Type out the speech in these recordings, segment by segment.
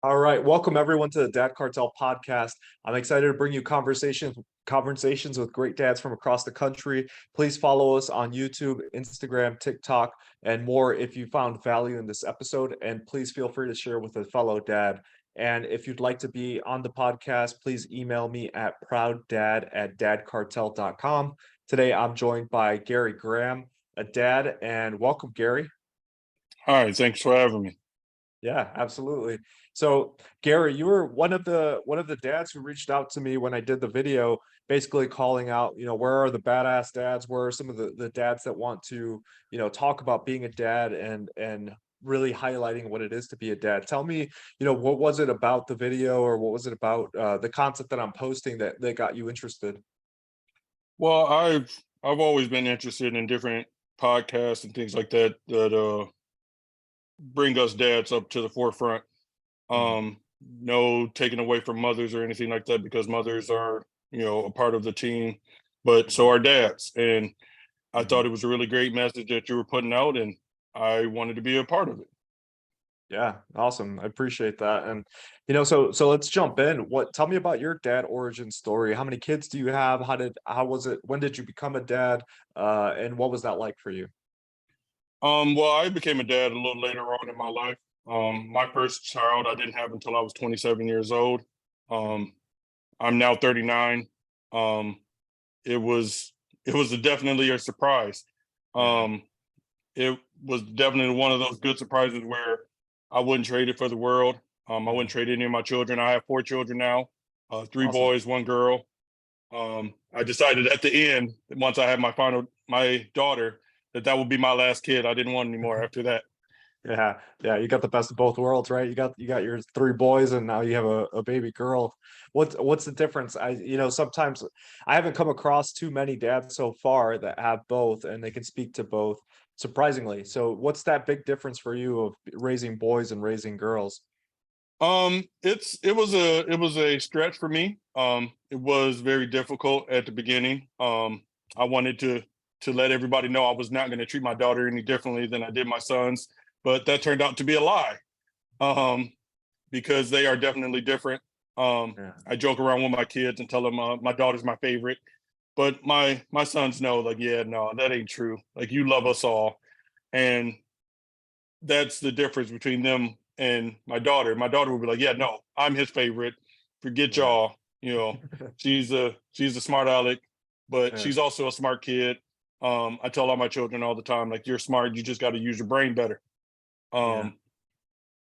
All right, welcome everyone to the Dad Cartel podcast. I'm excited to bring you conversations with great dads from across the country. Please follow us on YouTube, Instagram, TikTok, and more if you found value in this episode. And please feel free to share with a fellow dad. And if you'd like to be on the podcast, please email me at prouddad@dadcartel.com. Today, I'm joined by Gary Graham, a dad, and welcome, Gary. All right, thanks for having me. Yeah, absolutely. So, Gary, you were one of the dads who reached out to me when I did the video, basically calling out, where are the badass dads? Where are some of the dads that want to, talk about being a dad and really highlighting what it is to be a dad? Tell me, what was it about the video or what was it about the concept that I'm posting that got you interested? Well, I've always been interested in different podcasts and things like that bring us dads up to the forefront. Mhm. No taking away from mothers or anything like that because mothers are, a part of the team, but so Mhm. are dads. And I thought Mhm. it was a really great message that you were putting out, and I wanted to be a part of it. Yeah, awesome. I appreciate that. And so let's jump in. Tell me about your dad origin story. How many kids do you have? How was it? When did you become a dad? And what was that like for you? Well, I became a dad a little later on in my life. My first child I didn't have until I was 27 years old. Um, I'm now 39. Um, it was definitely a surprise. Yeah. Um, it was definitely one of those good surprises where I wouldn't trade it for the world. I wouldn't Mhm. trade any of my children. I have four children now, three Awesome. boys, one girl. I decided at the end, once I had my daughter, that would be my last kid. I didn't want any more after that. Yeah, yeah, you got the best of both worlds, right? You got your three boys and now you have a baby girl. What's the difference? Sometimes I haven't come across too many dads so far that have both and they can speak to both, surprisingly. So what's that big difference for you of raising boys and raising girls? It was a stretch for me. It was very difficult at the beginning. I wanted to let everybody know I was not going to treat my daughter any differently than I did my sons, but that turned out to be a lie. Um, because they are definitely different. Yeah. I joke around with my kids and tell them my daughter's my favorite, but my sons know, like, yeah, no, that ain't true. Like, you love us all, and that's the difference between them and my daughter. My daughter would be like, yeah, no, I'm his favorite. Forget Yeah. y'all. You know, she's a smart aleck, but Yeah. she's also a smart kid. I tell all my children all the time, like, you're smart. You just got to use your brain better. Yeah. Um,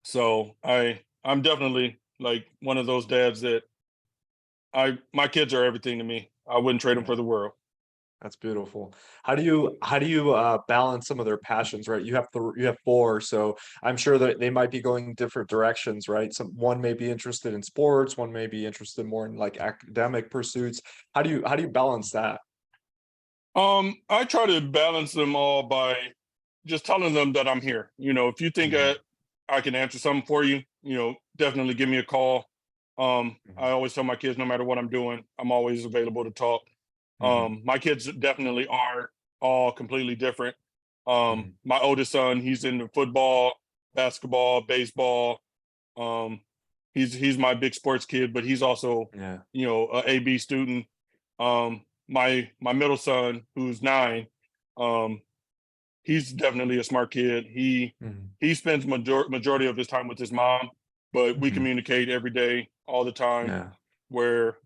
so I'm definitely like one of those dads that my kids are everything to me. I wouldn't trade them Yeah. for the world. That's beautiful. How do you balance some of their passions, right? You have four, so I'm sure that they might be going different directions, right? One may be interested in sports, one may be interested more in like academic pursuits. How do you balance that? I try to balance them all by just telling them that I'm here. If you think Mhm. I can answer something for you, definitely give me a call. I Mhm. always tell my kids, no matter what I'm doing, I'm always available to talk. Mhm. My kids definitely are all completely different. Mhm. My oldest son, he's into football, basketball, baseball. Um, he's my big sports kid, but he's also, Yeah. a AB student. My middle son, who's 9, um, he's definitely a smart kid. Mhm. He spends majority of his time with his mom, but we Mhm. communicate every day, all the time. Yeah. Where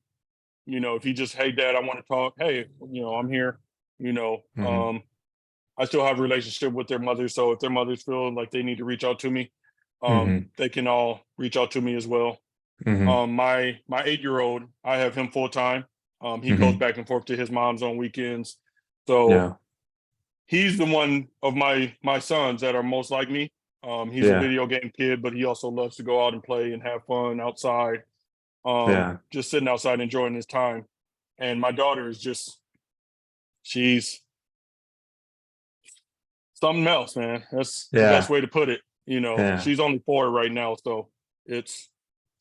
if he just, hey dad, I want to talk. Hey, I'm here. You know, Mhm. um, I still have a relationship with their mothers, so if their mothers feel like they need to reach out to me, Mhm. they can all reach out to me as well. Mhm. My 8-year-old, I have him full time. He goes Mhm. back and forth to his mom's on weekends, so Yeah. he's the one of my sons that are most like me. He's a Yeah. video game kid, but he also loves to go out and play and have fun outside. Yeah. Just sitting outside enjoying his time. And my daughter is just she's something else, man. That's the best Yeah. way to put it. Yeah. She's only 4 right now, so it's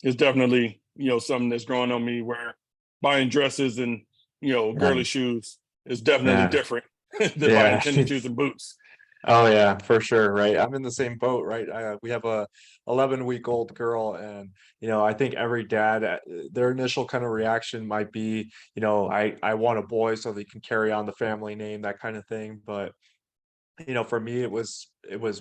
it's definitely something that's growing on me. Where buying dresses and Yeah. girly shoes is definitely Yeah. different than buying Yeah. tennis shoes and boots. Oh yeah, for sure, right? I'm in the same boat, right? We have a 11-week-old girl, and I think every dad, their initial kind of reaction might be, I want a boy so they can carry on the family name, that kind of thing. But for me, it was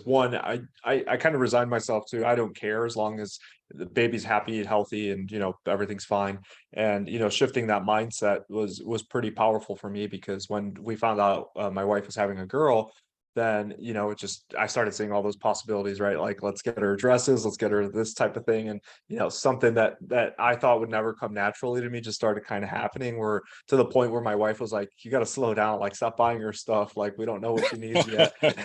one, I kind of resigned myself to, I don't care as long as the baby's happy and healthy, and everything's fine. And shifting that mindset was pretty powerful for me, because when we found out my wife was having a girl, then it just, I started seeing all those possibilities, right? Like, let's get her dresses, let's get her this type of thing. And something that I thought would never come naturally to me just started kind of happening, where to the point where my wife was like, you got to slow down, like stop buying her stuff, like we don't know what she needs yet. and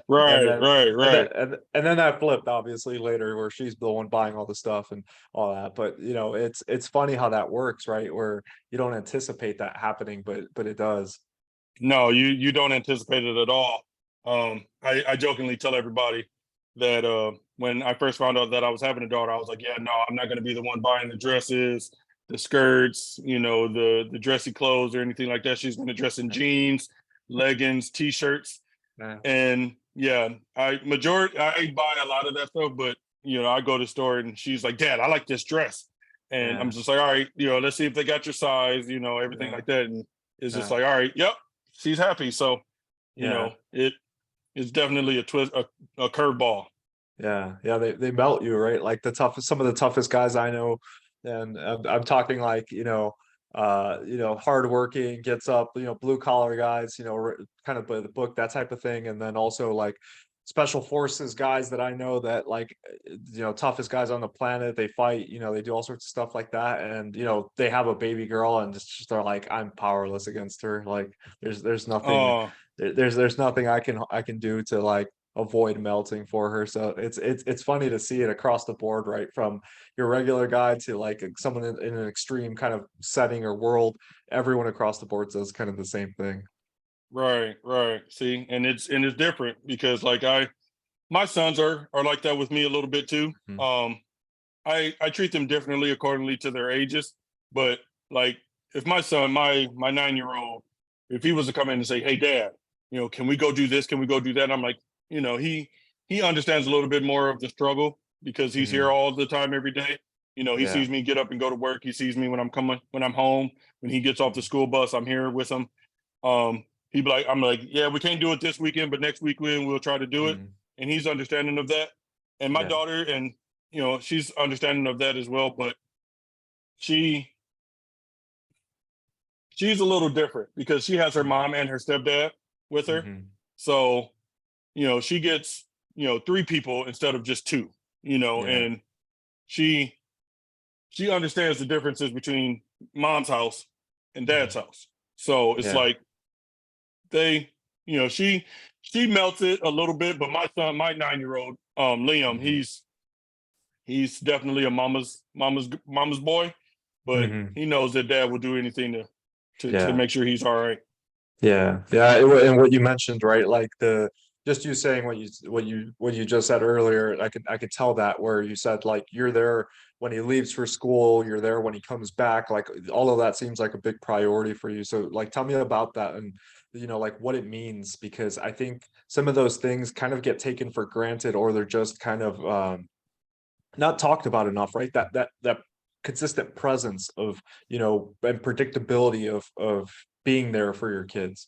Right, then right, and then right. and then that flipped, obviously, later, where she's the one buying all the stuff and all that. But it's funny how that works, right? Where you don't anticipate that happening, but it does. No, you don't anticipate it at all. I jokingly tell everybody that when I first found out that I was having a daughter, I was like, yeah, no, I'm not going to be the one buying the dresses, the skirts, the dressy clothes or anything like that. She's going to dress in jeans, leggings, t-shirts, Yeah. and yeah, I buy a lot of that stuff, but I go to the store and she's like, Dad, I like this dress, and I'm Yeah. just like, all right, let's see if they got your size, everything Yeah. like that, and it's just Yeah. like, all right, yep, she's happy. So, Yeah. it is definitely a curveball. Yeah, yeah, they melt you, right? Like some of the toughest guys I know, and I'm talking like, hardworking, gets up, blue collar guys, kind of by the book, that type of thing. And then also like special forces guys that I know, that like, toughest guys on the planet, they fight, they do all sorts of stuff like that. And they have a baby girl, and just they're like, I'm powerless against her. Like there's nothing, Oh, there's nothing I can do to like avoid melting for her. So it's funny to see it across the board, right? From your regular guy to like someone in an extreme kind of setting or world. Everyone across the board does kind of the same thing. right, right. See, and it's different because like my sons are like that with me a little bit too. Mhm. I treat them differently accordingly to their ages, but like if my son, my 9-year-old, if he was to come in and say, "Hey, Dad, can we go do this? Can we go do that?" I'm like, he understands a little bit more of the struggle because he's here Mhm. all the time every day. He Yeah. sees me get up and go to work. He sees me when I'm home. When he gets off the Mhm. school bus, I'm here with him. He'd be like, I'm like, yeah, we can't do it this weekend, but next weekend we'll try to do it. Mhm. And he's understanding of that. And my Yeah. daughter, and she's understanding of that as well, but she she's a little different because she has her Mhm. mom and her stepdad with her. Mhm. So, she gets, three people instead of just two, Yeah. and she she understands the differences between mom's house and dad's Mhm. house. So it's Yeah. like they, she melts it a little bit, but my son, my 9-year-old, Liam, Mhm. he's definitely a mama's boy, but Mhm. he knows that dad will do anything to Yeah. make sure he's all right. Yeah, yeah, and what you mentioned, right? Like just you saying what you just said earlier, I could tell that, where you said like you're there when he leaves for school, you're there when he comes back, like all of that seems like a big priority for you. So like tell me about that, and like what it means, because I think some of those things kind of get taken for granted, or they're just kind of not talked about enough, right? That consistent presence of, and predictability of being there for your kids.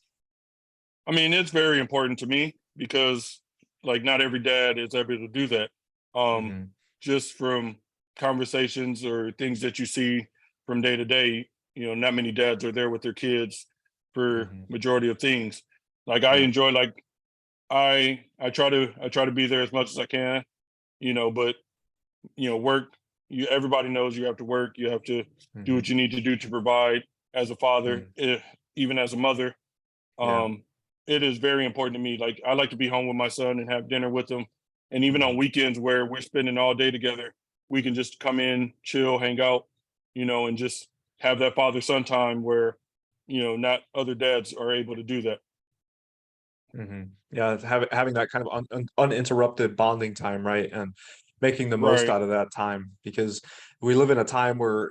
I mean, it's very important to me because like not every dad is able to do that. Um, Mhm. just from conversations or things that you see from day to day, not many dads are there with their kids for Mhm. majority of things. Like I Yeah. enjoy like I try to be there as much as I can, but work, everybody knows you have to work, you have to do Mhm. what you need to do to provide as a father, Mm. even as a mother. Yeah. um, it is very important to me. Like I like to be home with my son and have dinner with him. And even on Mhm. weekends where we're spending all day together, we can just come in, chill, hang out, and just have that father son time where, not other dads are able to do that. Mhm. Yeah, it's having that kind of uninterrupted bonding time, right? And making the most Right. out of that time, because we live in a time where,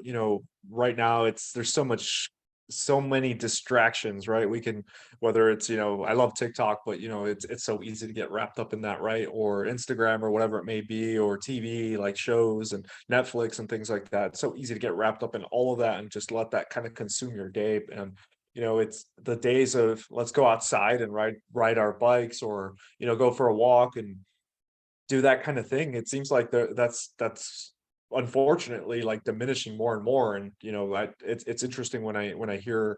right now there's so much so many distractions, right? We can, whether it's, I love TikTok, but it's so easy to get wrapped up in that, right? Or Instagram or whatever it may be, or TV like shows and Netflix and things like that. It's so easy to get wrapped up in all of that and just let that kind of consume your day. And it's the days of let's go outside and ride our bikes, or go for a walk and do that kind of thing. It seems like that's unfortunately like diminishing more and more. And it's interesting when I hear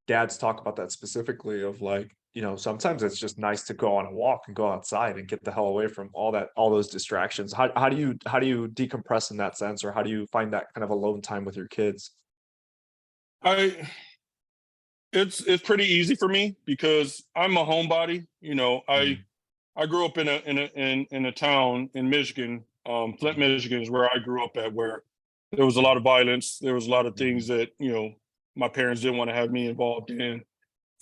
dads talk about that specifically, of like, sometimes it's just nice to go on a walk and go outside and get the hell away from all those distractions. How do you decompress in that sense, or how do you find that kind of alone time with your kids? I it's pretty easy for me because I'm a homebody. Mm, I grew up in a town in Michigan. Flint, mm, Michigan is where I grew up at, where there was a lot of violence. There was a lot of things mm, that my parents didn't want to have me involved in.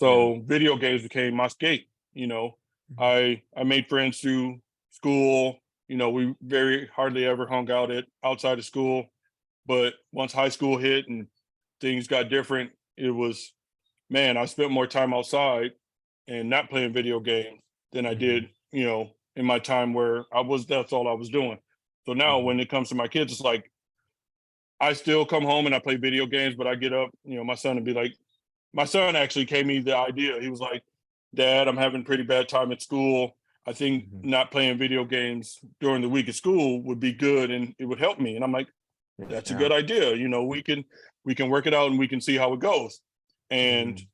yeah. So video games became my escape. You know, Mhm, I made friends through school. We very hardly ever hung out at outside of school. But once high school hit and things got different, it was, man, I spent more time outside and not playing video games than I mhm, did, in my time where that's all I was doing. So now mhm, when it comes to my kids, it's like I still come home and I play video games, but I get up, my son would be like, my son actually gave me the idea. He was like, Dad, I'm having a pretty bad time at school. I think mhm. not playing video games during the week at school would be good and it would help me. And I'm like, that's a Yeah. good idea. We can work it out and we can see how it goes. And Mhm,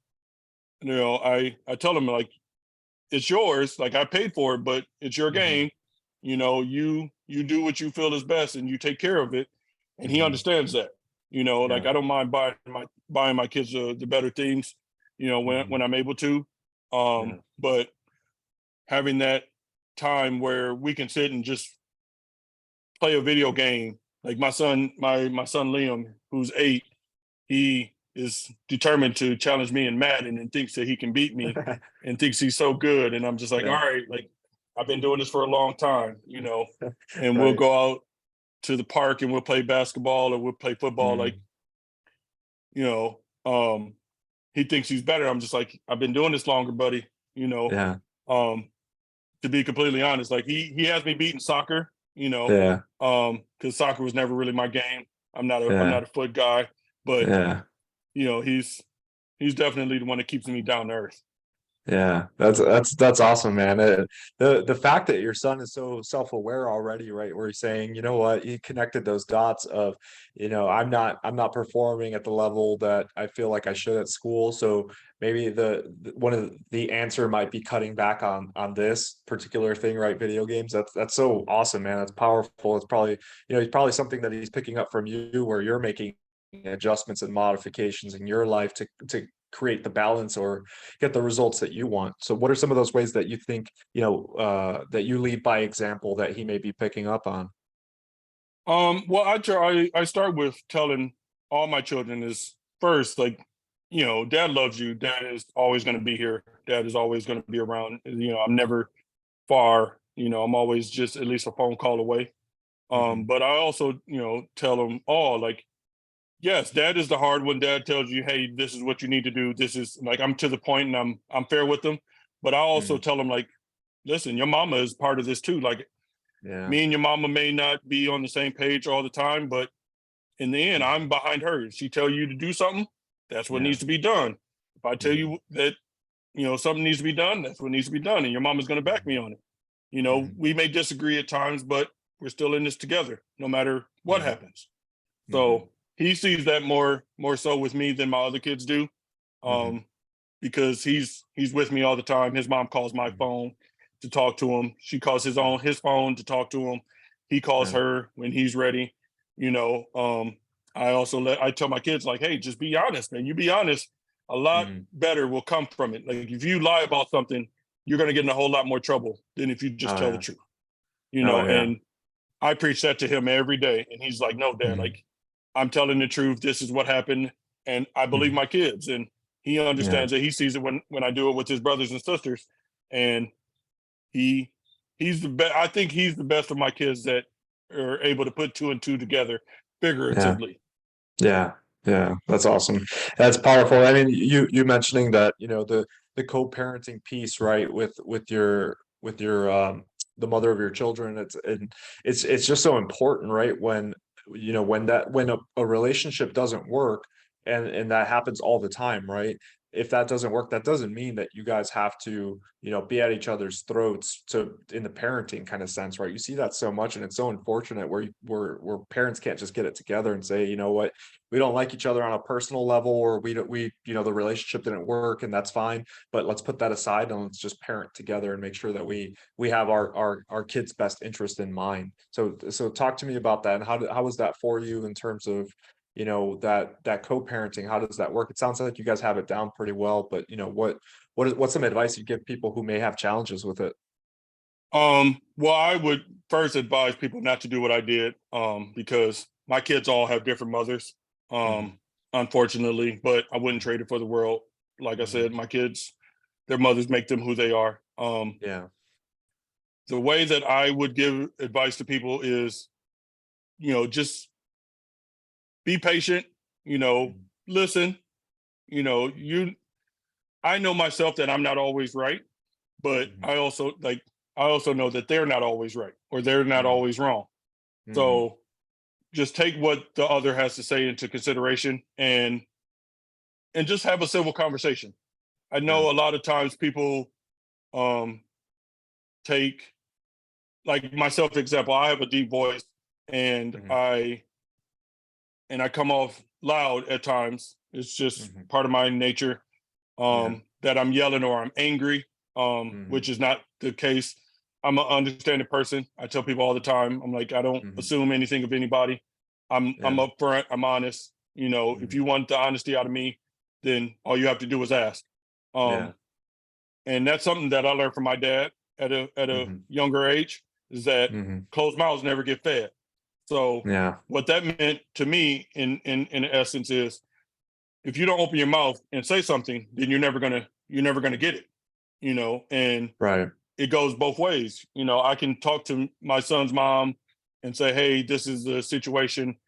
I tell him like it's yours. Like I paid for it, but it's your mhm, game. You do what you feel is best and you take care of it. And he mhm. understands that. Like Yeah. I don't mind buying my kids the better things, when Mhm, when I'm able to. yeah. But having that time where we can sit and just play a video game. Like my son Liam, who's 8, he is determined to challenge me in Madden and thinks that he can beat me and thinks he's so good. And I'm just like, all Yeah. right, like I've been doing this for a long time, and we'll Right. go out to the park and we'll play basketball or we'll play football. Like, Mm, you know, um, he thinks he's better. I'm just like, I've been doing this longer, buddy. You know, yeah. um, to be completely honest, like he has me beating soccer. Yeah. Because soccer was never really my game. I'm Yeah. not a foot guy, but Yeah. he's definitely the one that keeps me down to earth. Yeah, that's awesome, man. The fact that your son is so self-aware already, right? Where he's saying, you know what, he connected those dots of, I'm not performing at the level that I feel like I should at school. So maybe one of the answer might be cutting back on this particular thing, right? Video games. That's so awesome, man. That's powerful. It's probably, it's probably something that he's picking up from you, where you're making adjustments and modifications in your life to create the balance or get the results that you want. So what are some of those ways that you think, that you lead by example that he may be picking up on? Well, I start with telling all my children is first, like, dad loves you. Dad is always going to be here. Dad is always going to be around. I'm never far. I'm always just at least a phone call away. Mhm, But I also, tell them all like, yes, dad is the hard one. Dad tells you, hey, this is what you need to do. This is like I'm to the point and I'm fair with them. But I also mhm, tell them like, listen, your mama is part of this too. Like yeah, me and your mama may not be on the same page all the time, but in the end, mhm, I'm behind her. If she tell you to do something, that's what yeah, needs to be done. If I tell mhm, you that, something needs to be done, that's what needs to be done. And your mama's gonna back mhm, me on it. mhm, We may disagree at times, but we're still in this together, no matter what yeah, happens. mhm, So he sees that more so with me than my other kids do. mhm, Um, because he's with me all the time. His mom calls my mhm, phone to talk to him. She calls yeah, his phone to talk to him. He calls yeah, her when he's ready. You know, I tell my kids like, hey, just be honest, man. You be honest, a lot mhm, better will come from it. Like if you lie about something, you're gonna get in a whole lot more trouble than if you just oh tell the yeah, truth. oh yeah, And I preach that to him every day. And he's like, no, dad, mhm, like I'm telling the truth. This is what happened. And I believe mhm, my kids. And he yeah, understands that. He sees it when I do it with his brothers and sisters. And he he's the best. I think he's the best of my kids that are able to put two and two together yeah. figuratively. Yeah. Yeah, that's awesome. That's powerful. I mean, you mentioning that, the co-parenting piece, right, with your the mother of your children, it's just so important, right? When a relationship doesn't work, and that happens all the time, right? If that doesn't work, that doesn't mean that you guys have to, be at each other's throats in the parenting kind of sense, right? You see that so much, and it's so unfortunate where parents can't just get it together and say, you know what, we don't like each other on a personal level, or we don't we the relationship didn't work, and that's fine, but let's put that aside and let's just parent together and make sure that we have our kids' best interest in mind. So talk to me about that, and how was that for you in terms of that co-parenting? How does that work? It sounds like you guys have it down pretty well, but what's some advice you give people who may have challenges with it? Well, I would first advise people not to do what I did, because my kids all have different mothers, Hmm. um, unfortunately, but I wouldn't trade it for the world. Like I Hmm. said, my kids, their mothers make them who they are. Yeah. The way that I would give advice to people is, just be patient, you know, Mhm. listen, you I know myself that I'm not always right, but Mhm. I also know that they're not always right or they're not Mhm. always wrong. Mhm. So just take what the other has to say into consideration and just have a civil conversation. I Yeah. know a lot of times people um take, like myself example, I have a deep voice and Mhm. I come off loud at times. It's just Mhm. part of my nature, Yeah. that I'm yelling or I'm angry, Mhm. which is not the case. I'm an understanding person. I tell people all the time, I'm like, I don't Mhm. assume anything of anybody. I'm Yeah. upfront, I'm honest. If Mhm. you want the honesty out of me, then all you have to do is ask. Yeah. Um, and that's something that I learned from my dad at a Mhm. younger age, is that Mhm. closed mouths never get fed. So Yeah. what that meant to me in essence is, if you don't open your mouth and say something, then you're never gonna get it. And Right. it goes both ways. I can talk to my son's mom and say, "Hey, this is the situation.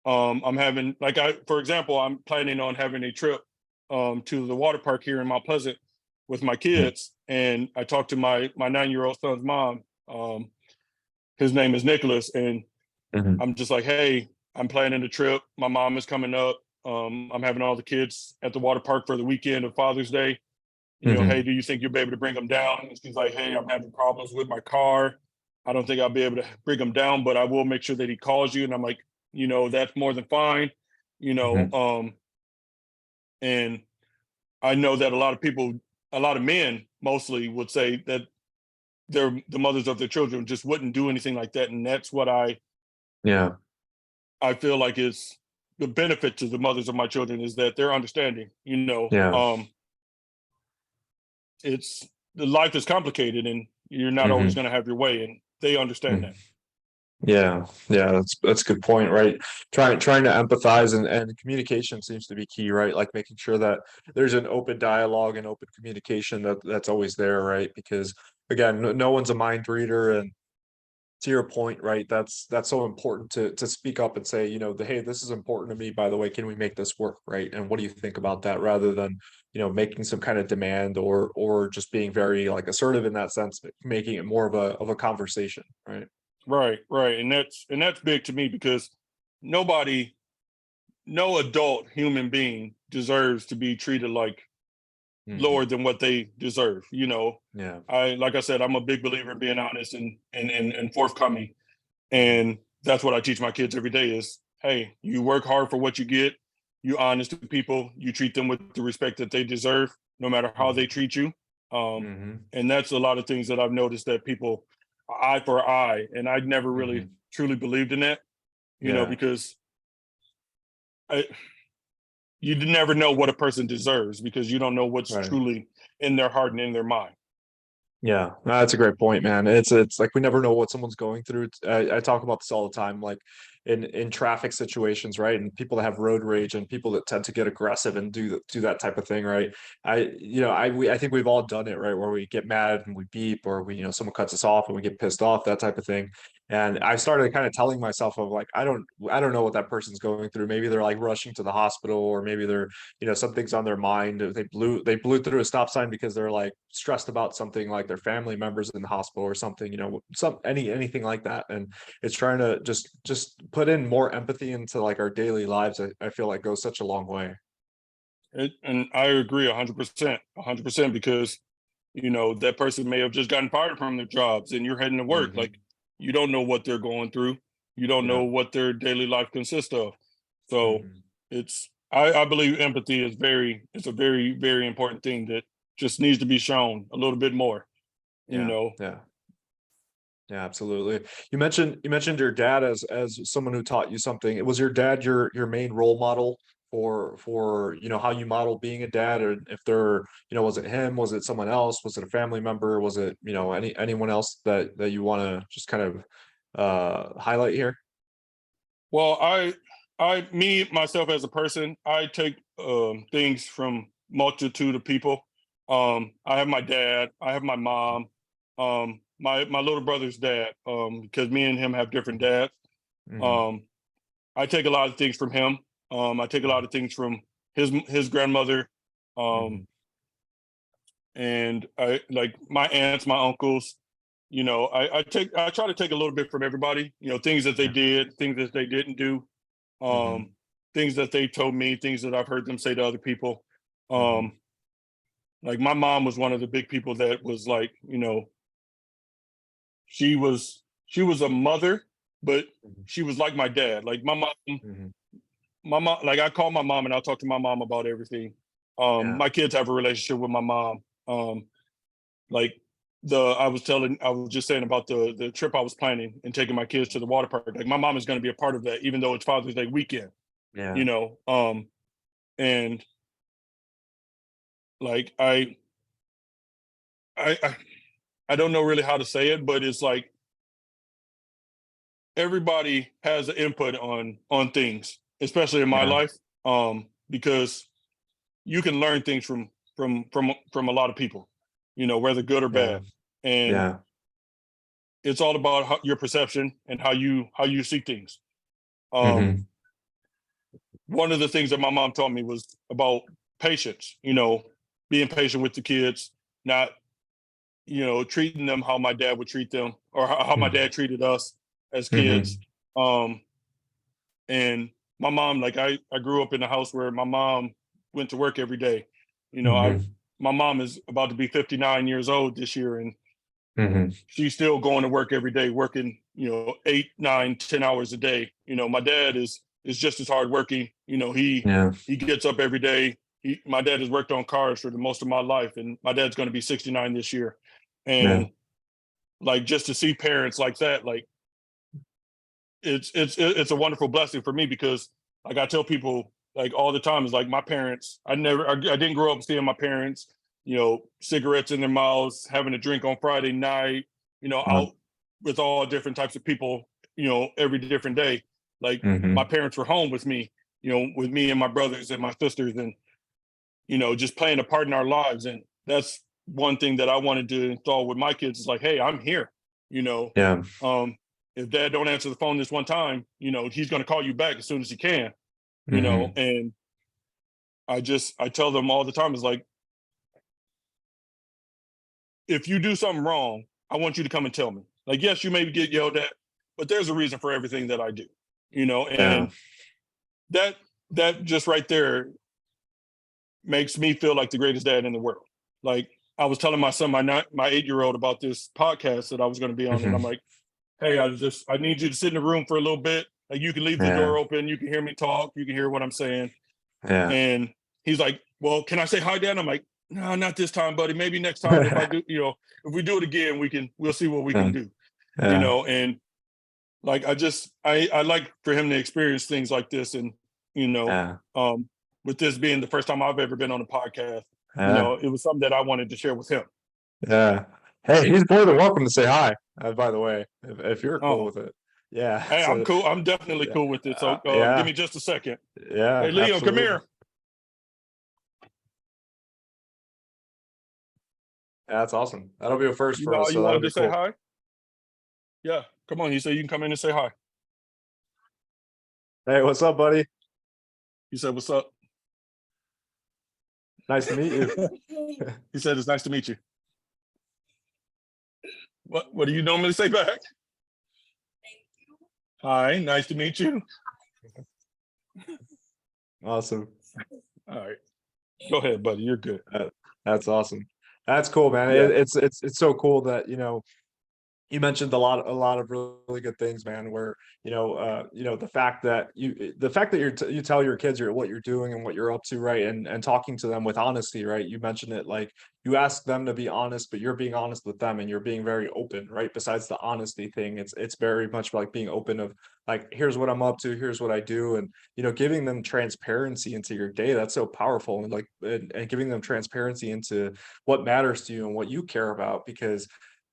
I'm having, like, for example, I'm planning on having a trip to the water park here in Mount Pleasant with my Mhm. kids." And I talked to my 9-year-old son's mom. His name is Nicholas, and Mhm. I'm just like, "Hey, I'm planning a trip. My mom is coming up. I'm having all the kids at the water park for the weekend of Father's Day. Hey, Mhm. do you think you'll be able to bring them down?" And she's like, "Hey, I'm having problems with my car. I don't think I'll be able to bring him down, but I will make sure that he calls you." And I'm like, "That's more than fine." You know, Mhm. um, and I know that a lot of men mostly would say that the mothers of their children just wouldn't do anything like that. And that's what Yeah. I feel like is the benefit to the mothers of my children, is that they're understanding. Yeah. It's the life is complicated and you're not always Mhm. going to have your way, and they understand Mhm. that. Yeah, yeah, that's a good point, right? Trying to empathize, and communication seems to be key, right? Like making sure that there's an open dialogue and open communication that's always there, right? Because again, no one's a mind reader, and to your point, right? That's so important to speak up and say, hey, this is important to me, by the way, can we make this work, right? And what do you think about that, rather than, making some kind of demand, or just being very like assertive in that sense, but making it more of a conversation, right? Right, right. And that's big to me, because nobody no adult human being deserves to be treated like Hmm. lower than what they deserve. Yeah. Like I said, I'm a big believer in being honest and forthcoming. Hmm. And that's what I teach my kids every day is, hey, you work hard for what you get, you honest to people, you treat them with the respect that they deserve, no matter how they Hmm. treat you. Um, Hmm. and that's a lot of things that I've noticed, that people, eye for eye, and I never really Hmm. truly believed in that, Yeah. because I, you never know what a person deserves, because you don't know what's Right. truly in their heart and in their mind. Yeah, no, that's a great point, man. It's like we never know what someone's going through. I talk about this all the time, like in traffic situations, right? And people that have road rage, and people that tend to get aggressive and do that type of thing, right? I think we've all done it, right? Where we get mad and we beep, or someone cuts us off and we get pissed off, that type of thing. And I started kind of telling myself of like, I don't know what that person's going through. Maybe they're like rushing to the hospital, or maybe they're, something's on their mind. They blew through a stop sign because they're like stressed about something, like their family members in the hospital or something, anything like that. And it's trying to just put in more empathy into like our daily lives. I feel like goes such a long way. And I agree 100%, because that person may have just gotten fired from their jobs and you're heading to work. Hmm. Like, you don't know what they're going through. You don't Yeah. know what their daily life consists of. So Hmm. I believe empathy it's a very, very important thing that just needs to be shown a little bit more, you Yeah. know. Yeah. Yeah, absolutely. You mentioned your dad as someone who taught you something. Was your dad your main role model for how you model being a dad? Or if there, was it him? Was it someone else? Was it a family member? Was it, anyone else that you want to just kind of highlight here? Well, me myself as a person, I take things from multitude of people. I have my dad, I have my mom, my little brother's dad, because me and him have different dads. Hmm. Um, I take a lot of things from him. I take a lot of things from his grandmother, um, Hmm. and I like my aunts, my uncles. I try to take a little bit from everybody. Things that they Yeah. did, things that they didn't do, Hmm. um, things that they told me, things that I've heard them say to other people. Hmm. Um, like my mom was one of the big people that was like, she was a mother, but she was like my dad. Like Hmm. my mom, like I call my mom and I'll talk to my mom about everything. Yeah. My kids have a relationship with my mom. Like I was just saying about the trip I was planning and taking my kids to the water park. Like my mom is going to be a part of that, even though it's Father's Day weekend. Yeah. You know, and like I I I don't know really how to say it, but it's like everybody has an input on things, especially in my Yeah. life, because you can learn things from a lot of people, whether good or Yeah. bad, and Yeah. it's all about your perception and how you see things. Um, Hmm. One of the things that my mom taught me was about patience. Being patient with the kids, not treating them how my dad would treat them, or how my dad treated us as kids. Hmm. Um, and my mom, like I grew up in a house where my mom went to work every day. You know, I Hmm. my mom is about to be 59 years old this year, and Hmm. she's still going to work every day, working 8, 9, 10 hours a day. My dad is just as hard working. Yeah. He gets up every day. My dad has worked on cars for the most of my life, and my dad's going to be 69 this year. Yeah. And like, just to see parents like that, like it's a wonderful blessing for me, because like I tell people like all the time, is like my parents, I didn't grow up seeing my parents, cigarettes in their mouths, having a drink on Friday night, out with all different types of people, every different day. Like my Hmm. parents were home with me, with me and my brothers and my sisters, and just playing a part in our lives. And that's one thing that I wanted to install with my kids, is like, hey, I'm here. You know, Yeah. um, if dad don't answer the phone this one time, he's going to call you back as soon as he can. Hmm. And I tell them all the time, is like, if you do something wrong, I want you to come and tell me. Like, yes, you may get yelled at, but there's a reason for everything that I do. Yeah. And that that just right there makes me feel like the greatest dad in the world. Like, I was telling my son, my 8-year-old, about this podcast that I was going to be on, and I'm Hmm. like, hey, I need you to sit in the room for a little bit. Like, you can leave the Yeah. door open, you can hear me talk, you can hear what I'm saying. Yeah. And he's like, well, can I say hi, Dad? I'm like, no, not this time, buddy. Maybe next time, if I do, if we do it again, we'll see what we can do. Yeah. And like, I like for him to experience things like this. And you know, Yeah. um, with this being the first time I've ever been on a podcast, Yeah. it was something that I wanted to share with him. Yeah. Hey, he's more than welcome to say hi, by the way, if you're cool Oh, with it. Yeah. hey, I'm So, cool. I'm definitely yeah. cool with it. So give Yeah. me just a second. Yeah. Hey, Liam, come Absolutely. here. Yeah, that's awesome. That'll be a first You for know how us. you So that'll wanted be to say cool. hi? Yeah. Come on, he said you can come in and say hi. Hey, what's up, buddy? He said, "What's up?" Nice to meet you. He said, "It's nice to meet you." What do you normally say back? Hi, nice to meet you. Awesome. All right, go ahead, buddy. You're good. That's awesome. That's cool, man. Yeah. It's so cool that, you mentioned a lot of really good things, man, where, the fact that you tell your kids what you're doing and what you're up to, right? And talking to them with honesty, right? You mentioned it, like, you ask them to be honest, but you're being honest with them and you're being very open, right? Besides the honesty thing, it's very much like being open of, like, here's what I'm up to, here's what I do, and, giving them transparency into your day. That's so powerful. And, like, and giving them transparency into what matters to you and what you care about, because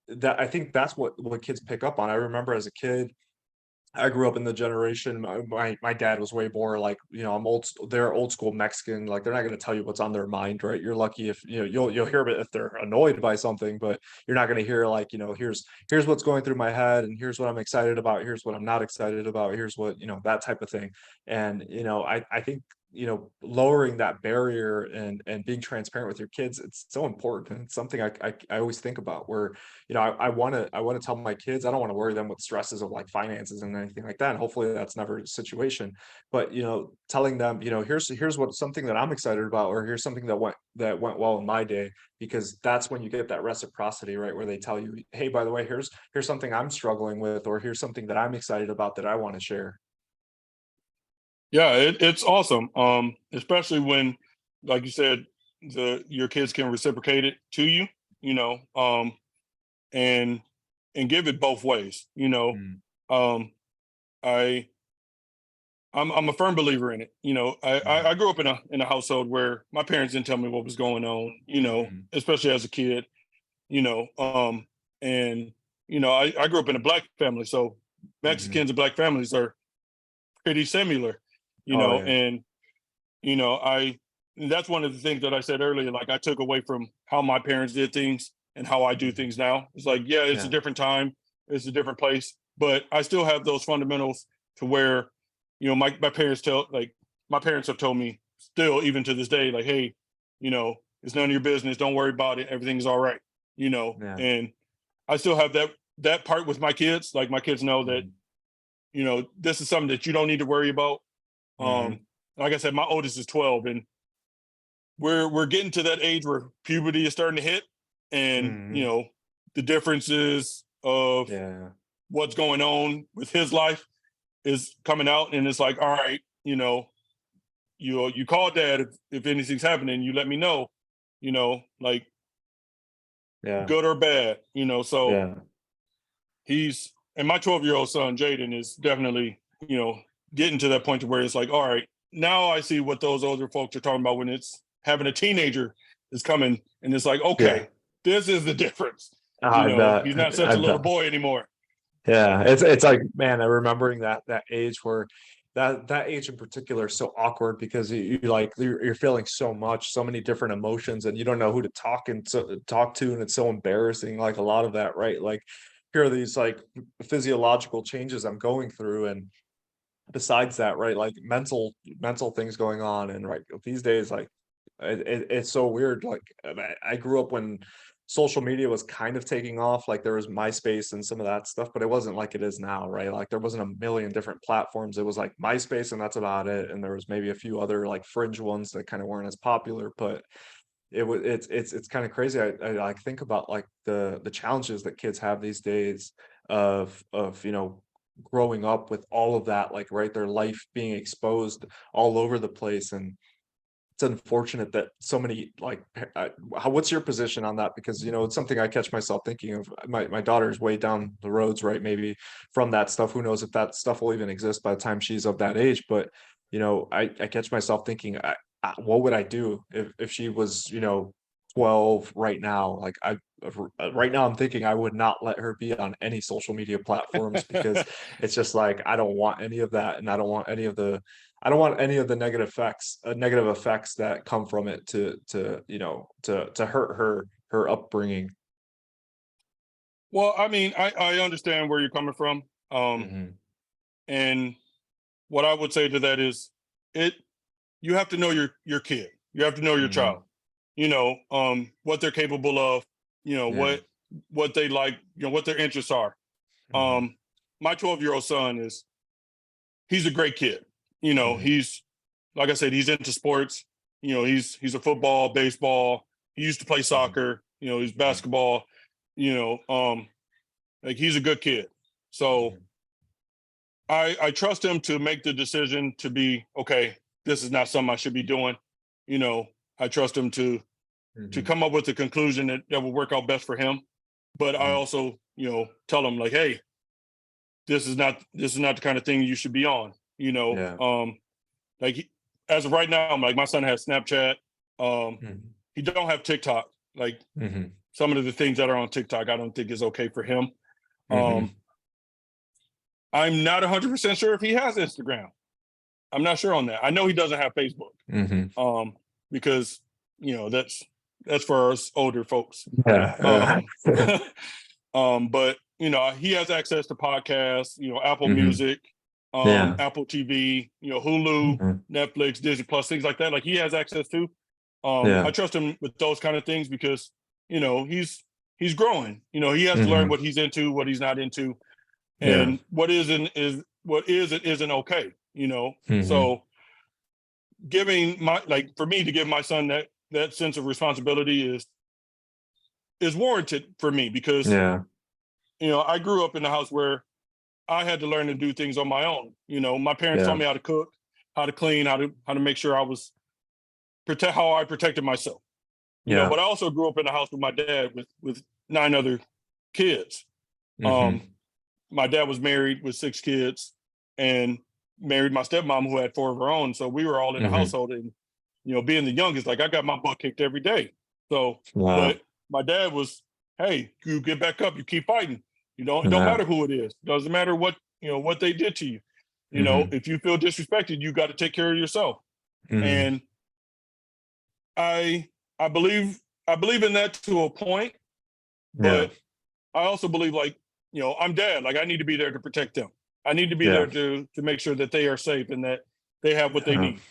that, I think that's what kids pick up on. I remember as a kid, I grew up in the generation. My dad was way more like, they're old school Mexican. Like, they're not going to tell you what's on their mind, right? You're lucky if, you'll hear it if they're annoyed by something, but you're not going to hear, like, here's what's going through my head, and here's what I'm excited about, here's what I'm not excited about, here's what, that type of thing. And, I think, lowering that barrier and being transparent with your kids, it's so important. And it's something I always think about, where, I want to tell my kids, I don't want to worry them with stresses of, like, finances and anything like that. And hopefully that's never a situation. But, telling them, here's what something that I'm excited about, or here's something that went well in my day, because that's when you get that reciprocity, right? Where they tell you, hey, by the way, here's something I'm struggling with, or here's something that I'm excited about that I want to share. Yeah, it's awesome. Especially when, like you said, your kids can reciprocate it to you, and give it both ways. Mm, Um, I I'm a firm believer in it. mm, I grew up in a household where my parents didn't tell me what was going on. mm, Especially as a kid. You know, and I grew up in a black family, so mhm. Mexicans and black families are pretty similar. Oh yeah. And I that's one of the things that I said earlier. Like, I took away from how my parents did things and how I do Mhm. things now. It's like, yeah, it's a Yeah. different time, it's a different place, but I still have those fundamentals to where, my parents my parents have told me still, even to this day, like, hey, it's none of your business. Don't worry about it. Everything's all right. Yeah. And I still have that part with my kids. Like, my kids know that, Mhm. this is something that you don't need to worry about. Mhm. Um, like I said, my oldest is 12, and we're getting to that age where puberty is starting to hit, and Mhm. the differences of Yeah. what's going on with his life is coming out, and it's like, all right, you call dad if anything's happening, you let me know, like, Yeah. good or bad, so Yeah. he's and my 12-year-old son Jaden is definitely, getting to that point to where it's like, all right, now I see what those older folks are talking about when it's having a teenager is coming, and it's like, Yeah. okay, this is the difference. I bet. He's not such I a little bet. boy anymore. Yeah. It's like, man, I'm remembering that age where that age in particular is so awkward, because you're feeling so much, so many different emotions, and you don't know who to talk to, and it's so embarrassing. Like, a lot of that, right? Like, here are these, like, physiological changes I'm going through, and besides that, right, like, mental things going on. And, right, these days, like, it's so weird. Like, I grew up when social media was kind of taking off. Like, there was MySpace and some of that stuff, but it wasn't like it is now, right? Like, there wasn't a million different platforms. It was like MySpace, and that's about it. And there was maybe a few other, like, fringe ones that kind of weren't as popular. But it's kind of crazy. I like think about, like, the challenges that kids have these days of growing up with all of that, like, right, their life being exposed all over the place. And it's unfortunate that so many, like, what's your position on that? Because, it's something I catch myself thinking of. My daughter's way down the roads, right, maybe, from that stuff. Who knows if that stuff will even exist by the time she's of that age? But, I catch myself thinking, what would I do if she was, 12 right now? Like, right now I'm thinking I would not let her be on any social media platforms, because it's just like, I don't want any of that, and I don't want any of the negative effects that come from it to hurt her upbringing. Well, I mean, I understand where you're coming from. Mhm, And what I would say to that is it you have to know your kid. You have to know your mhm, child. What they're capable of, yeah, what they like, what their interests are. mhm, Um, my 12-year-old son he's a great kid. mhm, He's like I said, he's into sports. He's a football, baseball. He used to play mhm, soccer. He's mhm, basketball. You know, um, like he's a good kid. So mhm, I trust him to make the decision to be okay. This is not something I should be doing. You know, I trust him to mhm, come up with a conclusion that will work out best for him. But I mhm, also, tell him like, hey, this is not the kind of thing you should be on. yeah, Like as of right now, I'm like my son has Snapchat. Um, mhm, he don't have TikTok. Like mhm, some of the things that are on TikTok, I don't think is okay for him. mhm, Um, I'm not 100% sure if he has Instagram. I'm not sure on that. I know he doesn't have Facebook. mhm. Um, because that's for us older folks. Yeah, Um, but he has access to podcasts, Apple mhm, Music, yeah, Apple TV, Hulu, mhm, Netflix, Disney Plus, things like that. Like he has access to. I yeah, trust him with those kind of things because he's growing. He has to learn mhm, what he's into, what he's not into, yeah, and what is and isn't okay. mhm, So giving my like for me to give my son that sense of responsibility is warranted for me because yeah, I grew up in a house where I had to learn to do things on my own. My parents taught yeah, me how to cook, how to clean, how to make sure I was protect how I protected myself. yeah, But I also grew up in a house with my dad with 9 other kids. mhm, Um, my dad was married with 6 kids and married my stepmom who had 4 of her own. So we were all in the mhm, household, and being the youngest, like I got my butt kicked every day. So, wow, but my dad was, hey, you get back up, you keep fighting. It don't yeah, matter who it is. It doesn't matter what they did to you. mhm, If you feel disrespected, you got to take care of yourself. mhm, And I I believe I believe in that to a point, yeah, but I also believe like, I'm dad. Like I need to be there to protect them. I need to be yeah, there to make sure that they are safe and that they have what they yeah, need.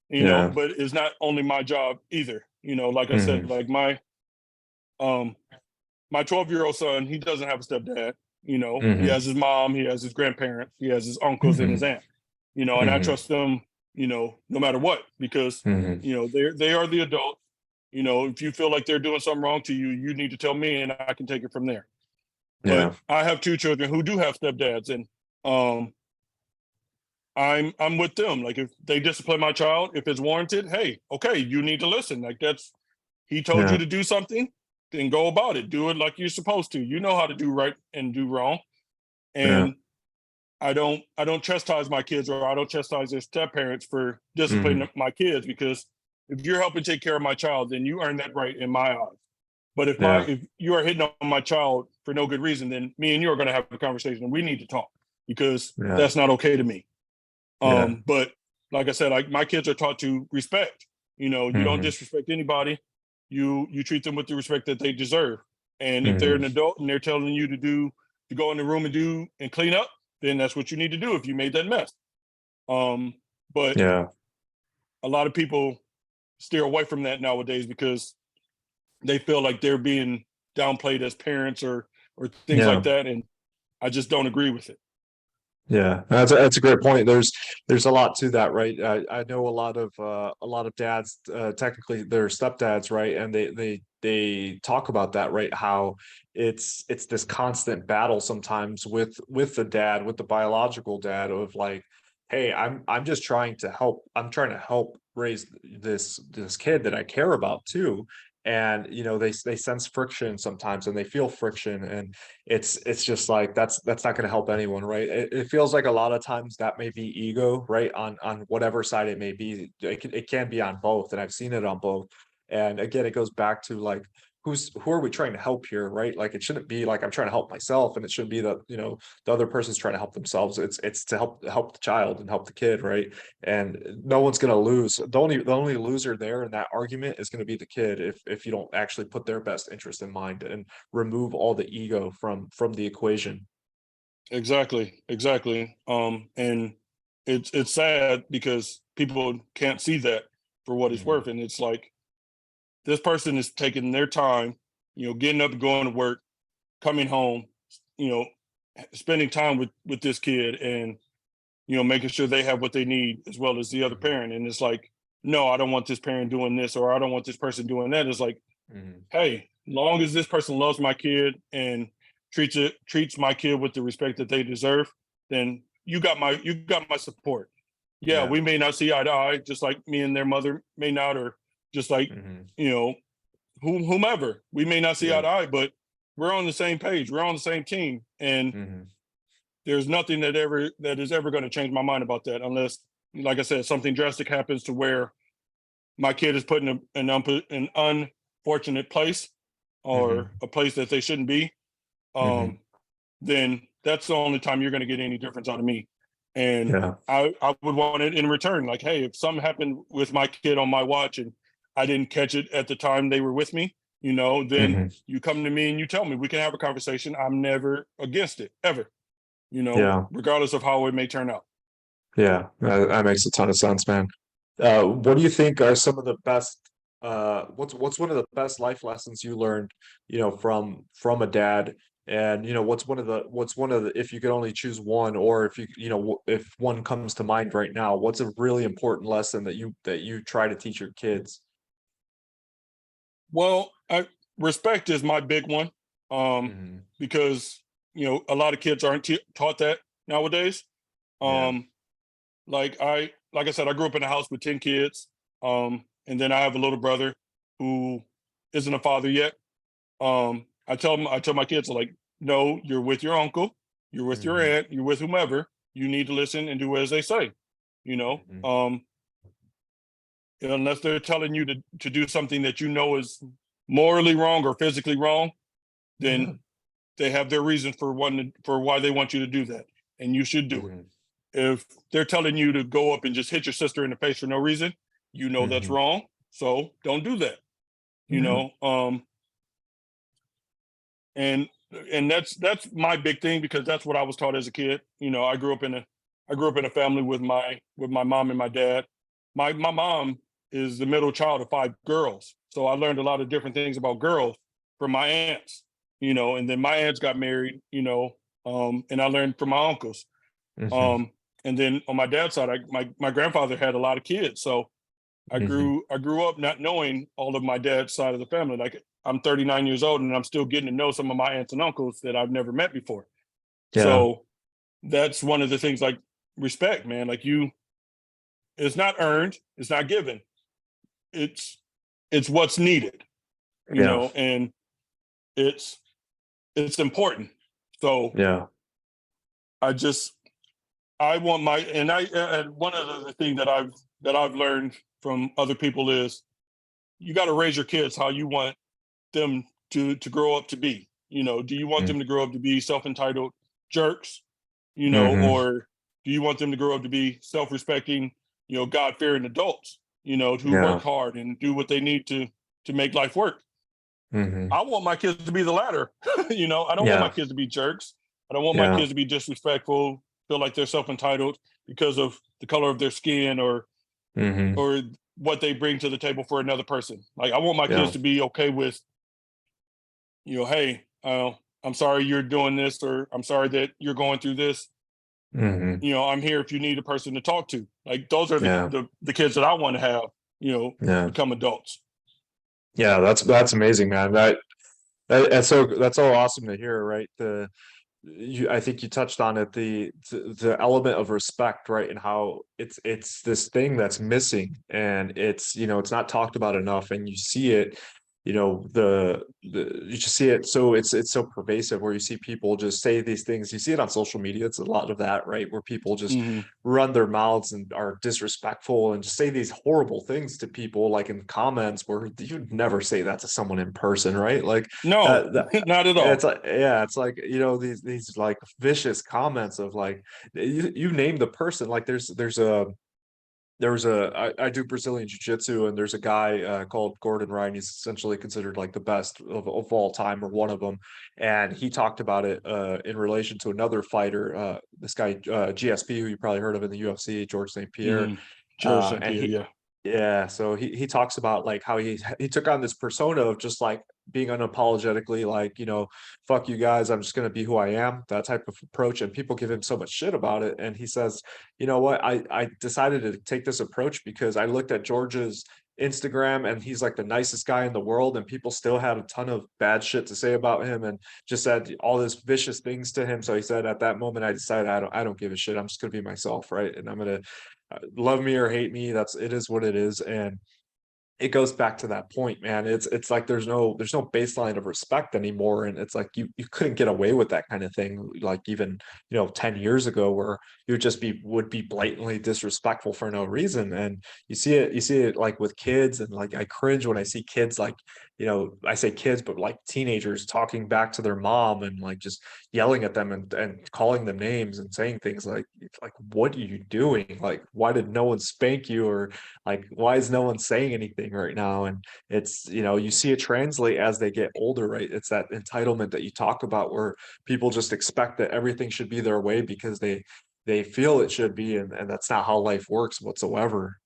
yeah, But it's not only my job either. Like I said, mhm, like um my 12-year-old son, he doesn't have a stepdad. He mhm, has his mom, he has his grandparents, he has his uncles and his mhm, aunt. And I mhm, trust them, no matter what, because mhm, they are the adults. If you feel like they're doing something wrong to you, you need to tell me and I can take it from there. But yeah, I have 2 children who do have stepdads, and um, I'm with them. Like if they discipline my child, if it's warranted, hey, okay, you need to listen. Like that's he told you yeah, to do something, then go about it. Do it like you're supposed to. You know how to do right and do wrong. yeah, And I don't chastise my kids or I don't chastise their step parents for mhm, disciplining my kids because if you're helping take care of my child, then you earn that right in my eyes. But yeah, if you are hitting on my child for no good reason, then me and you are going to have a conversation. We need to talk because yeah, that's not okay to me. yeah, But like I said, like my kids are taught to respect. You don't mhm, disrespect anybody. You treat them with the respect that they deserve. And if they're mhm, an adult and they're telling you to go in the room and do and clean up, then that's what you need to do if you made that mess. Um, but yeah, a lot of people steer away from that nowadays because they feel like they're being downplayed as parents or things yeah. like that, and I just don't agree with it. Yeah, that's a great point. There's a lot to that, right? I know a lot of dads, technically they're stepdads, right? And they talk about that, right? How it's this constant battle sometimes with the dad, with the biological dad of like, hey, I'm just trying to help. I'm trying to help raise this kid that I care about too. And they sense friction sometimes and they feel friction and it's just like that's not going to help anyone, right? It feels like a lot of times that may be ego, right? On whatever side it may be. It can be on both, and I've seen it on both. And again, it goes back to like who are we trying to help here, right? Like it shouldn't be like I'm trying to help myself, and it shouldn't be that, you know, the other person's trying to help themselves. It's to help the child and help the kid, right? And no one's going to lose. The only loser there in that argument is going to be the kid if you don't actually put their best interest in mind and remove all the ego from the equation. Exactly, exactly. And it's sad because people can't see that for what it's Mhm. worth, and it's like this person is taking their time, getting up and going to work, coming home, you know, spending time with this kid, and making sure they have what they need as well as the other Mhm. parent. And it's like, no, I don't want this parent doing this, or I don't want this person doing that. It's like, Mhm. hey, long as this person loves my kid and treats my kid with the respect that they deserve, then you got my support. Yeah, Yeah. we may not see eye to eye, just like me and their mother may not, or just like Mhm. you know whomever we may not see eye Yeah. to eye, but we're on the same page. We're on the same team, and Mhm. there's nothing that is ever going to change my mind about that, unless, like I said, something drastic happens to where my kid is put in an unfortunate place, Mhm. or a place that they shouldn't be. Mhm. um, then that's the only time you're going to get any difference out of me. And Yeah. I would want it in return. Like, hey, if something happened with my kid on my watch and I didn't catch it at the time they were with me, then Mhm. you come to me and you tell me, we can have a conversation. I'm never against it, ever, Yeah. regardless of how it may turn out. Yeah. That makes a ton of sense, man. What do you think are some of the best? What's one of the best life lessons you learned, from a dad? And what's one of the if you could only choose one, or if if one comes to mind right now, what's a really important lesson that you try to teach your kids? Well, respect is my big one, Hmm. because a lot of kids aren't taught that nowadays. Yeah. Um, like I said, I grew up in a house with 10 kids. And then I have a little brother who isn't a father yet. I tell my kids, like, no, you're with your uncle, you're with your Hmm. aunt, you're with whomever. You need to listen and do as they say. You know, Hmm. um, unless they're telling you to do something that is morally wrong or physically wrong, Yeah. then they have their reason for why they want you to do that, and you should do it. Hmm. If they're telling you to go up and just hit your sister in the face for no reason, that's Hmm. wrong. So don't do that. You Yeah. know, and that's my big thing, because that's what I was taught as a kid. I grew up in a family with my mom and my dad. My mom is the middle child of five girls, so I learned a lot of different things about girls from my aunts. And then my aunts got married. And I learned from my uncles. Hmm. Um, and then on my dad's side, my grandfather had a lot of kids, so Hmm. I grew up not knowing all of my dad's side of the family. Like, I'm 39 years old and I'm still getting to know some of my aunts and uncles that I've never met before. Yeah. So that's one of the things, like, respect, man. Like, it's not earned, it's not given. It's it's what's needed, Yeah. and it's it's important. So Yeah. I just I want my and one of the thing that I've learned from other people is, you got to raise your kids how you want them to grow up to be. Do you want them to grow up to be self-entitled jerks, Mm-hmm. or do you want them to grow up to be self-respecting, God-fearing adults, who work Yeah. hard and do what they need to make life work? Hmm. I want my kids to be the latter. I don't want my Yeah. kids to be jerks. I don't want my Yeah. kids to be disrespectful, feel like they're self-entitled because of the color of their skin, Hmm. or what they bring to the table for another person. Like, I want my kids Yeah. to be okay with, hey, I'm sorry you're doing this, or I'm sorry that you're going through this. Hmm. I'm here if you need a person to talk to. Like, those are Yeah. the kids that I want to have, Yeah. become adults. Yeah. That's amazing, man. That's so awesome to hear, right? I think you touched on it, the element of respect, right? And how it's this thing that's missing, and it's not talked about enough, and you see it. you just see it. So it's so pervasive where you see people just say these things. You see it on social media. It's a lot of that, right? Where people just Mhm. run their mouths and are disrespectful and just say these horrible things to people, like in comments, where you'd never say that to someone in person, right? Like No, that not at it's all. like, yeah, it's like, these like vicious comments of like, you name the person. Like I do Brazilian jiu-jitsu, and there's a guy called Gordon Ryan. He's essentially considered like the best of all time, or one of them. And he talked about it in relation to another fighter, this guy GSP, who you probably heard of in the UFC, George St. Pierre. George St. And Pierre, he yeah. Yeah, so he talks about like how he took on this persona of just like being unapologetically like, fuck you guys, I'm just gonna be who I am, that type of approach. And people give him so much shit about it. And he says, you know what, I decided to take this approach because I looked at George's Instagram, and he's like the nicest guy in the world, and people still had a ton of bad shit to say about him and just said all this vicious things to him. So he said, at that moment, I decided I don't give a shit. I'm just gonna be myself, right? And I'm gonna love me or hate me. It is what it is. And it goes back to that point, man. It's like there's no baseline of respect anymore. And it's like you couldn't get away with that kind of thing, like even 10 years ago, where you would be blatantly disrespectful for no reason. And you see it like with kids. And like I cringe when I see kids, like, I say kids, but like teenagers talking back to their mom and like just yelling at them and calling them names and saying things like, what are you doing? Like, why did no one spank you? Or like, why is no one saying anything right now? And it's, you see it translate as they get older, right? It's that entitlement that you talk about, where people just expect that everything should be their way because they feel it should be, and that's not how life works whatsoever.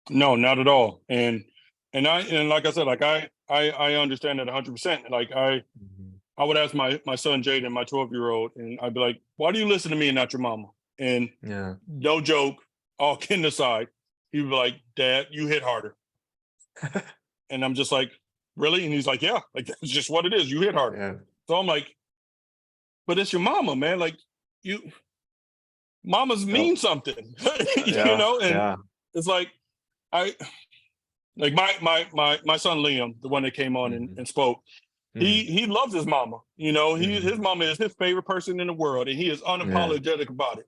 No, not at all. And like I said, like I understand that 100%. Like Mhm. I would ask my son Jaden, my 12-year-old, and I'd be like, "Why do you listen to me and not your mama?" And Yeah. no joke, all kidding aside, he'd be like, "Dad, you hit harder." And I'm just like, "Really?" And he's like, "Yeah, like that's just what it is. You hit harder." Yeah. So I'm like, "But it's your mama, man. Like you, mamas Yep. mean something, you Yeah. know." And Yeah. it's like I like my son Liam, the one that came on Mhm. and spoke. Mhm. He loves his mama. You know, his Mhm. mama is his favorite person in the world, and he is Yeah. unapologetic about it.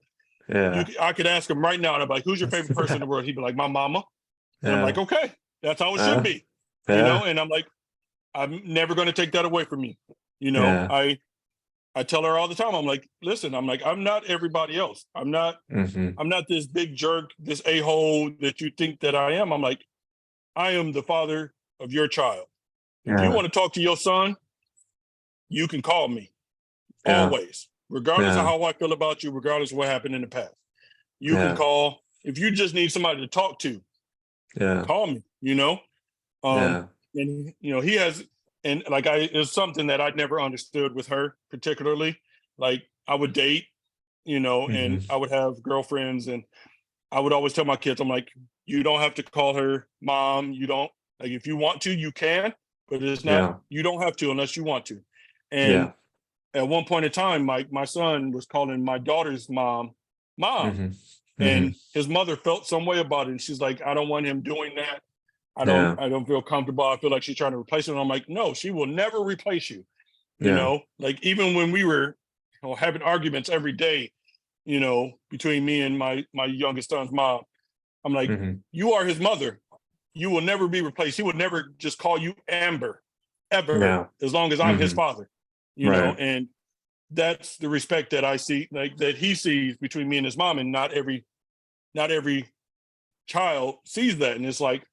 Yeah. I could ask him right now, and I'm like, "Who's your favorite person in the world?" He'd be like, "My mama," and I'm like, Yeah. "Okay, that's how it should Yeah. be," you know. Yeah. And I'm like, "I'm never going to take that away from you." You know, Yeah. I tell her all the time. I'm like, "Listen, I'm not everybody else. Mhm. I'm not this big jerk, this a-hole that you think that I am." I'm like, I am the father of your child. If you Yeah. want to talk to your son, you can call me Yeah. always, regardless of Yeah. how I feel about you, regardless of what happened in the past. You can Yeah. call. If you just need somebody to talk to, Yeah. call me, you know? Um, Yeah. and he has, and like it's something that I'd never understood with her particularly. Like I would date, Mhm. and I would have girlfriends, and I would always tell my kids, I'm like, you don't have to call her mom. You don't, like, if you want to, you can, but it's not, Yeah. you don't have to unless you want to. And Yeah. at one point in time, my son was calling my daughter's mom, Mhm. and Mhm. his mother felt some way about it. And she's like, I don't want him doing that. Yeah. I don't feel comfortable. I feel like she's trying to replace him. And I'm like, no, she will never replace you. Yeah. Like even when we were having arguments every day, between me and my youngest son's mom, I'm like, Mhm. you are his mother. You will never be replaced. He would never just call you Amber ever, Yeah. as long as I'm his Mhm. father, Right. and that's the respect that I see, like that he sees between me and his mom, and not every child sees that. And it's like,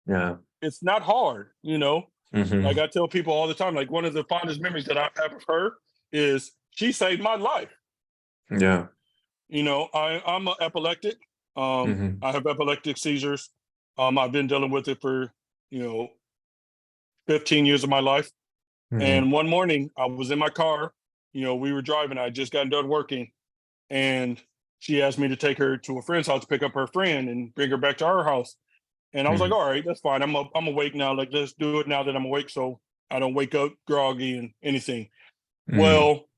Yeah. it's not hard. Like Mhm. I tell people all the time, like one of the fondest memories that I have of her is she saved my life. Yeah. I'm an epileptic. Mhm. I have epileptic seizures. I've been dealing with it for, you know, 15 years of my life. Mhm. And one morning I was in my car, we were driving, I just got done working, and she asked me to take her to a friend's house to pick up her friend and bring her back to our house. And I was like, Mhm. all right, that's fine. I'm awake now. Like, let's do it now that I'm awake so I don't wake up groggy and anything. Mhm. Well,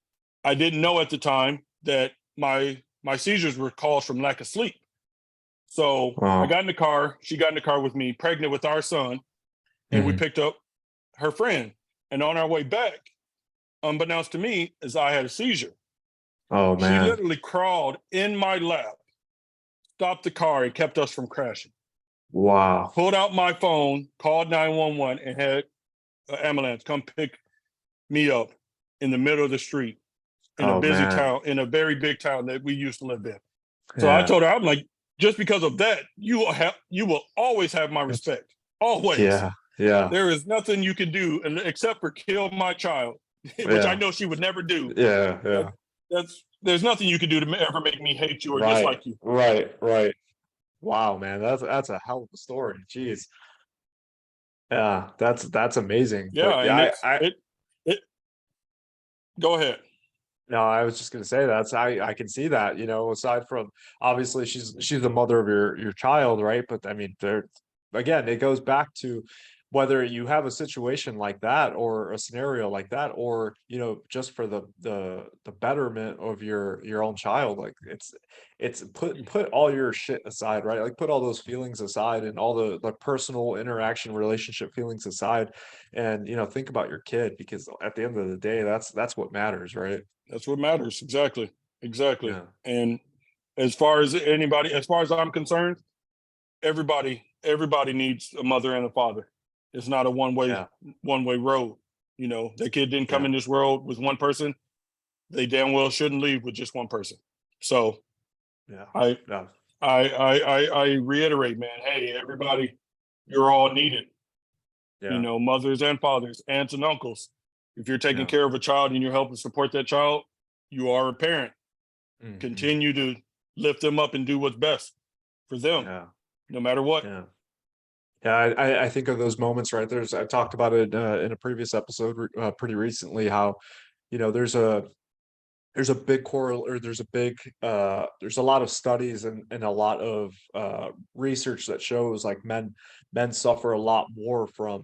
I didn't know at the time that my seizures were caused from lack of sleep. So I Wow. got in the car. She got in the car with me, pregnant with our son, and we Mhm. picked up her friend. And on our way back, unbeknownst to me, is I had a seizure. Oh She man. literally crawled in my lap, stopped the car, and kept us from crashing. Wow. Pulled out my phone, called 911, and had an ambulance come pick me up in the middle of the street in a Oh busy man. town, in a very big town that we used to live in. So I Yeah. told her, I'm like, just because of that, you will always have my respect. Always. Yeah. Yeah. There is nothing you can do except for kill my child, which I Yeah. know she would never do. Yeah. Yeah. There's nothing you can do to ever make me hate you or Right. dislike you. Right. Right. Wow, man. That's a hell of a story. Jeez. Yeah, that's amazing. But Yeah, yeah, and I it go ahead. no, I was just gonna say that's I can see that, aside from obviously she's the mother of your child, right? But I mean, there again, it goes back to whether you have a situation like that or a scenario like that, or just for the betterment of your own child, like it's put all your shit aside, right? Like put all those feelings aside and all the personal interaction relationship feelings aside, and think about your kid, because at the end of the day, that's what matters, right? That's what matters. Exactly. Exactly. Yeah. And as far as I'm concerned, everybody needs a mother and a father. It's not a Yeah. one way road. The kid didn't come Yeah. in this world with one person. They damn well shouldn't leave with just one person. So Yeah. I Yeah. I reiterate, man, hey, everybody, you're all needed. Yeah. Mothers and fathers, aunts and uncles. If you're taking Yeah. care of a child and you're helping support that child, you are a parent. Mhm. Continue to lift them up and do what's best for them, Yeah. no matter what. Yeah. Yeah, I think of those moments, right? I talked about it in a previous episode pretty recently, how there's a big coral or there's a lot of studies and a lot of research that shows like men suffer a lot more from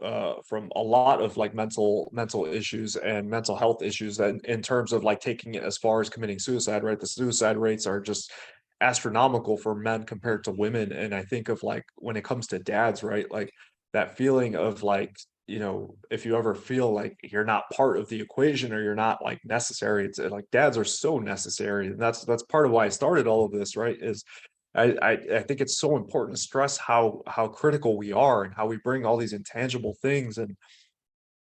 a lot of like mental issues and mental health issues, that in terms of like taking it as far as committing suicide, right? The suicide rates are just astronomical for men compared to women. And I think of like when it comes to dads, right? Like that feeling of like, if you ever feel like you're not part of the equation or you're not like necessary, it's like dads are so necessary. And that's part of why I started all of this, right? Is I think it's so important to stress how critical we are and how we bring all these intangible things and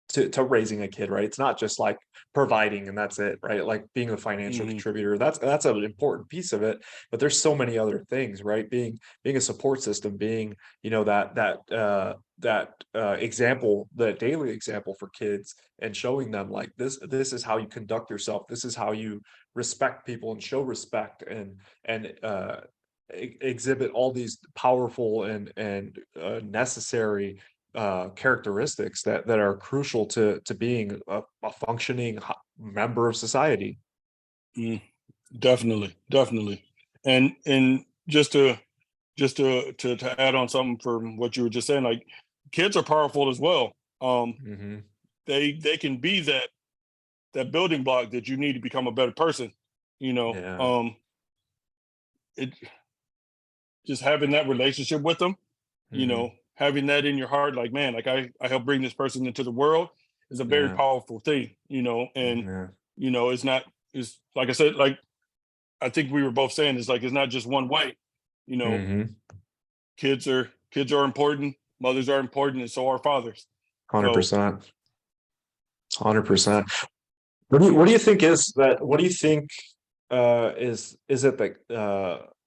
to raising a kid, right? It's not just like providing and that's it, right? Like being a financial Mhm. contributor, that's an important piece of it, but there's so many other things, right? Being a support system, being, that example, the daily example for kids, and showing them like this is how you conduct yourself, this is how you respect people and show respect and exhibit all these powerful and necessary characteristics that are crucial to being a functioning member of society. Mm, definitely, definitely. And just to add on something from what you were just saying, like kids are powerful as well. Hmm. They can be that building block that you need to become a better person. You know, Yeah. um, it just having that relationship with them, Hmm. having that in your heart, like man, like I help bring this person into the world is a very Yeah. powerful thing. And Yeah. it's not, it's like I said, like I think we were both saying, it's like it's not just one way. You know, Hmm. kids are important, mothers are important, and so are fathers. So 100%. 100%. What do you think is that? What do you think is it like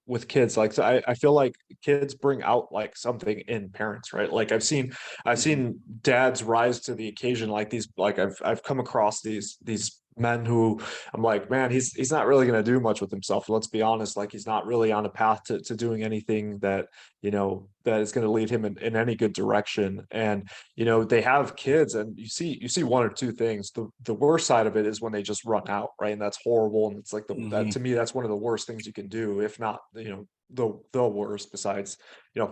with kids? Like so I feel like kids bring out like something in parents, right? Like I've mhm, seen dads rise to the occasion, like these, like I've come across these men who I'm like, man, he's not really gonna do much with himself. Let's be honest, like he's not really on a path to doing anything that is gonna lead him in any good direction. And they have kids, and you see one or two things. The worst side of it is when they just run out, right? And that's horrible. And it's like that mhm, to me, that's one of the worst things you can do, if not, the worst, besides,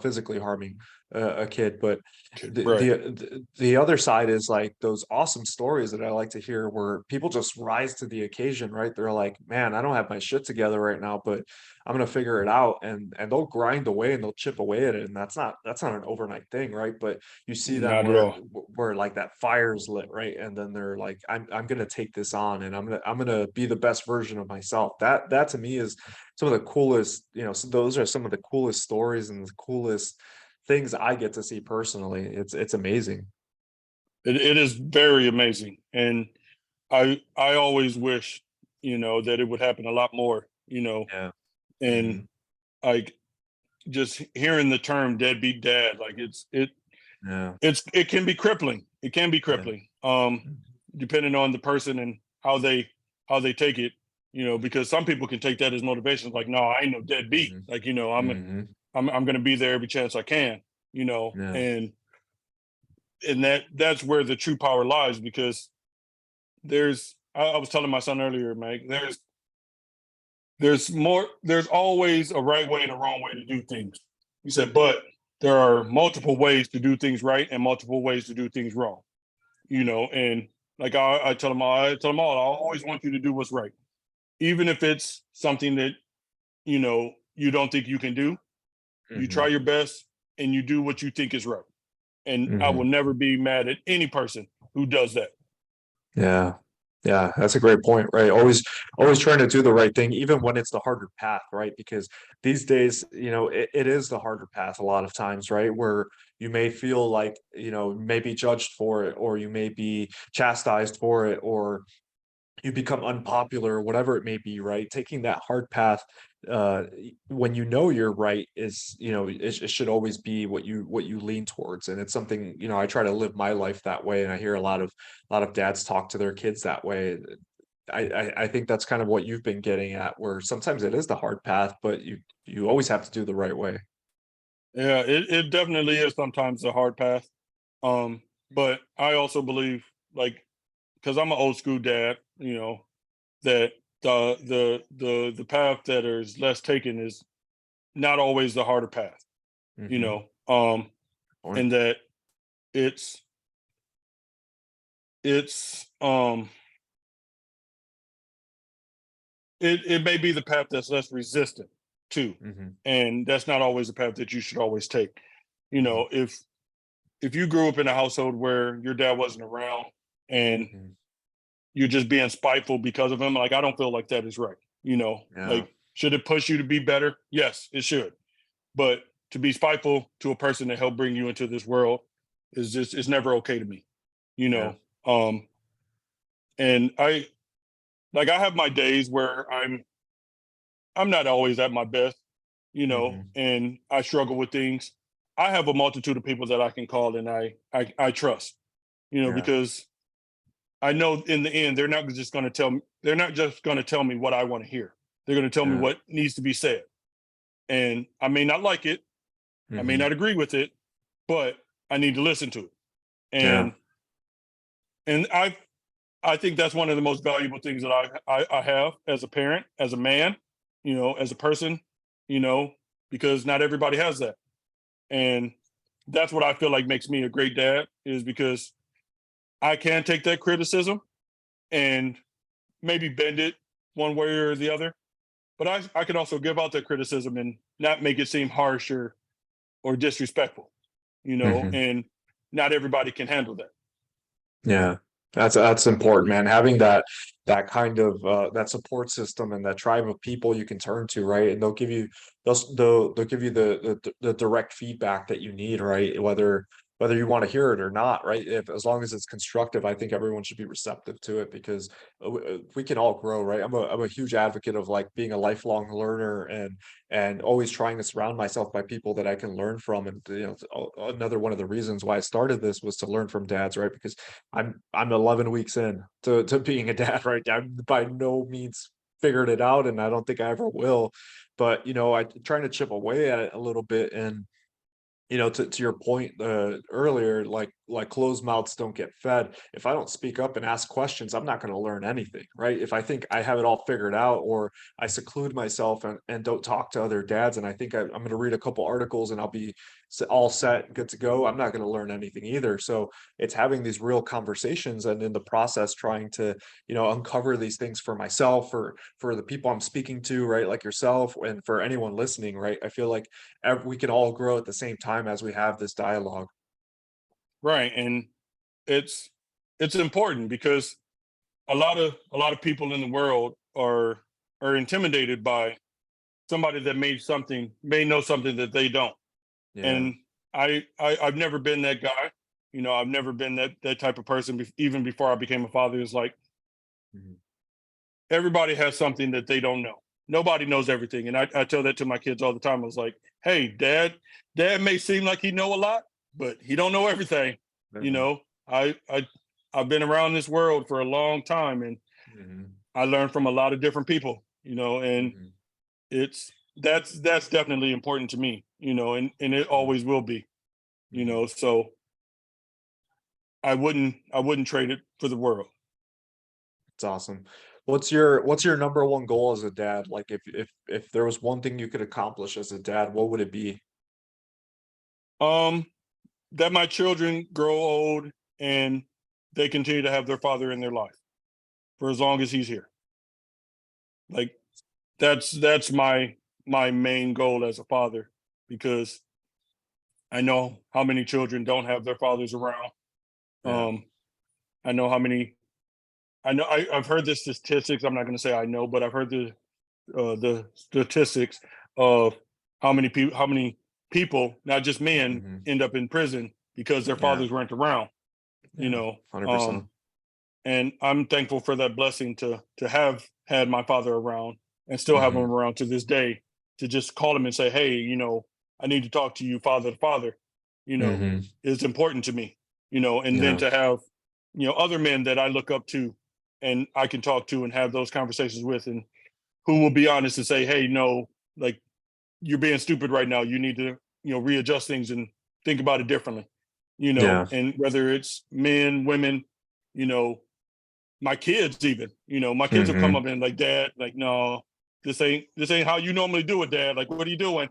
physically harming a kid. But Right. the other side is like those awesome stories that I like to hear where people just rise to the occasion, right? They're like, man, I don't have my shit together right now, but I'm gonna figure it out, and they'll grind away and they'll chip away at it, and that's not an overnight thing, right? But you see them Not at where all. like that fire's lit, right? And then they're like, I'm gonna take this on, and I'm gonna be the best version of myself. That to me is some of the coolest, so those are some of the coolest stories and the coolest things I get to see personally. It's amazing. It is very amazing, and I always wish, that it would happen a lot more, Yeah. and Mhm. like just hearing the term deadbeat dad, like Yeah. it can be crippling. It can be Yeah. crippling, Mhm. depending on the person and how they take it. Because some people can take that as motivation, like, no, I ain't no deadbeat. Mhm. Like, Mhm. I'm gonna be there every chance I can. Yeah. And that's where the true power lies, because I was telling my son earlier, Mike, there's always a right way and a wrong way to do things. He said, but there are multiple ways to do things right and multiple ways to do things wrong. And like I tell him all, I always want you to do what's right, even if it's something that you don't think you can do. You try Mhm. your best and you do what you think is right. And I will Mhm. never be mad at any person who does that. Yeah. Yeah, that's a great point, right? Always trying to do the right thing, even when it's the harder path, right? Because these days, it is the harder path a lot of times, right? Where you may feel like, may be judged for it, or you may be chastised for it, or you become unpopular, whatever it may be, right? Taking that hard path, when you're right, is, it should always be what you lean towards, and it's something, I try to live my life that way, and I hear a lot of dads talk to their kids that way. I think that's kind of what you've been getting at, where sometimes it is the hard path, but you always have to do the right way. Yeah, it definitely is sometimes a hard path. But I also believe, like, because I'm an old school dad, that the path that is less taken is not always the harder path, you Hmm. know, um, Point. and that it's it's it may be the path that's less resistant too, Hmm. and that's not always the path that you should always take. Hmm. If you grew up in a household where your dad wasn't around and Hmm. you're just being spiteful because of him, like, I don't feel like that is right. Yeah. Like, should it push you to be better? Yes, it should. But to be spiteful to a person that helped bring you into this world is never okay to me. You Yeah. know, um, and I have my days where I'm not always at my best, Hmm. and I struggle with things. I have a multitude of people that I can call and I trust, Yeah. because I know in the end they're not just going to tell me what I want to hear. They're going to tell me Yeah. what needs to be said. And I may not like it, I may Hmm. not agree with it, but I need to listen to it. Yeah. And I think that's one of the most valuable things that I have as a parent, as a man, as a person, you know, because not everybody has that. And that's what I feel like makes me a great dad, is because I can take that criticism and maybe bend it one way or the other. But I can also give out that criticism and not make it seem harsh or disrespectful, Hmm. and not everybody can handle that. Yeah, that's important, man. Having that kind of that support system and that tribe of people you can turn to, right? And they'll give you the direct feedback that you need, right? Whether you want to hear it or not, right? If as long as it's constructive, I think everyone should be receptive to it, because we can all grow, right? I'm a huge advocate of like being a lifelong learner, and always trying to surround myself by people that I can learn from. And another one of the reasons why I started this was to learn from dads, right? Because I'm 11 weeks in to being a dad, right? I'm by no means figured it out, and I don't think I ever will. But I'm trying to chip away at it a little bit, and you know, to your point earlier, like closed mouths don't get fed. If I don't speak up and ask questions, I'm not going to learn anything, right? If I think I have it all figured out, or I seclude myself and don't talk to other dads, and I think I'm going to read a couple articles and I'll be all set, good to go, I'm not going to learn anything either. So it's having these real conversations, and in the process trying to, you know, uncover these things for myself, or for the people I'm speaking to, right? Like yourself, and for anyone listening, right? I feel like we can all grow at the same time as we have this dialogue. Right. And it's it's important because a lot of people in the world are intimidated by somebody that may know something that they don't. Yeah. And I've never been that guy. You know, I've never been that type of person. Even before I became a father, it's like Mhm. everybody has something that they don't know. Nobody knows everything, and I tell that to my kids all the time. I was like, "Hey, dad may seem like he know a lot, but he don't know everything." You Mhm. know, I've been around this world for a long time, and Mhm. I learned from a lot of different people. You know, and Mhm. it's that's definitely important to me. You know, and it Mhm. always will be. You Mhm. know, so I wouldn't trade it for the world. It's awesome. What's your number one goal as a dad? Like, if there was one thing you could accomplish as a dad, what would it be? Um, that my children grow old and they continue to have their father in their life for as long as he's here. Like that's my main goal as a father, because I know how many children don't have their fathers around. Yeah. Um, I know how many. I know I've heard the statistics. I'm not going to say I know, but I've heard the statistics of how many people, not just men, Mhm. end up in prison because their Yeah. fathers weren't around. You Yeah. know, 100%. and I'm thankful for that blessing to have had my father around and still have him Mhm. around to this day, to just call him and say, "Hey, I need to talk to you, father to father," you know, Mhm. is important to me, and then Yeah. to have, other men that I look up to and I can talk to and have those conversations with, and who will be honest and say, "Hey, no, like you're being stupid right now. You need to, readjust things and think about it differently," Yeah. and whether it's men, women, you know, my kids even, my kids have come Mhm. up and like, "Dad, like, no, this ain't how you normally do it, Dad. Like, what are you doing?"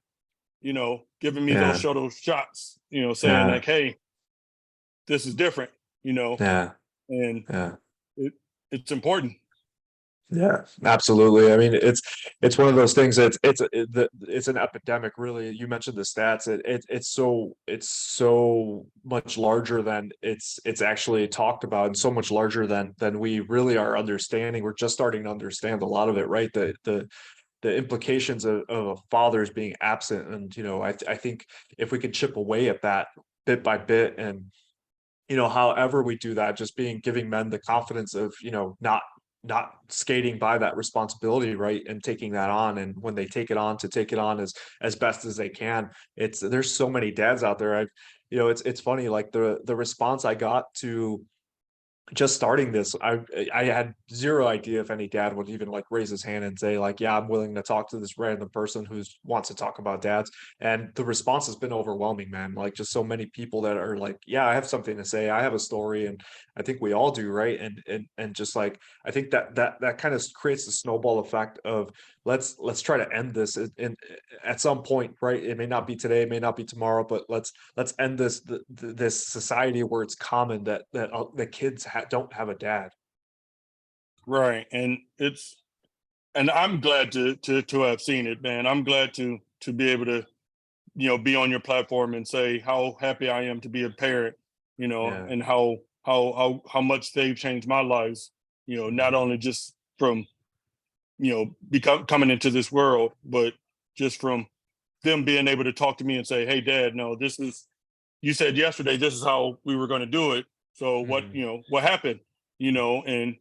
Giving me those Yeah. shuttle shots, saying Yeah. like, "Hey, this is different," you know, Yeah. and Yeah. it it's important. Yeah, absolutely. I mean, it's one of those things that it's an epidemic, really. You mentioned the stats. It's so much larger than it's actually talked about, and so much larger than we really are understanding. We're just starting to understand a lot of it, right? The implications of fathers being absent, and I think if we could chip away at that bit by bit, and however we do that, just giving men the confidence of, not skating by that responsibility, right? And taking that on. And when they take it on, to take it on as best as they can. There's so many dads out there. It's funny, like the response I got to just starting this, I had zero idea if any dad would even like raise his hand and say like, yeah, I'm willing to talk to this random person who wants to talk about dads. And the response has been overwhelming, man. Like, just so many people that are like, yeah, I have something to say. I have a story. And I think we all do, right? And just like, I think that kind of creates the snowball effect of, let's try to end this at some point, right? It may not be today, it may not be tomorrow, but let's end this society where it's common that the kids don't have a dad. Right. And I'm glad to have seen it, man. I'm glad to be able to, be on your platform and say how happy I am to be a parent, Yeah. and how much they've changed my lives, not Mhm. only just from, become coming into this world, but just from them being able to talk to me and say, "Hey, Dad, no, this is you said yesterday this is how we were going to do it. So what, Mhm. what happened?" And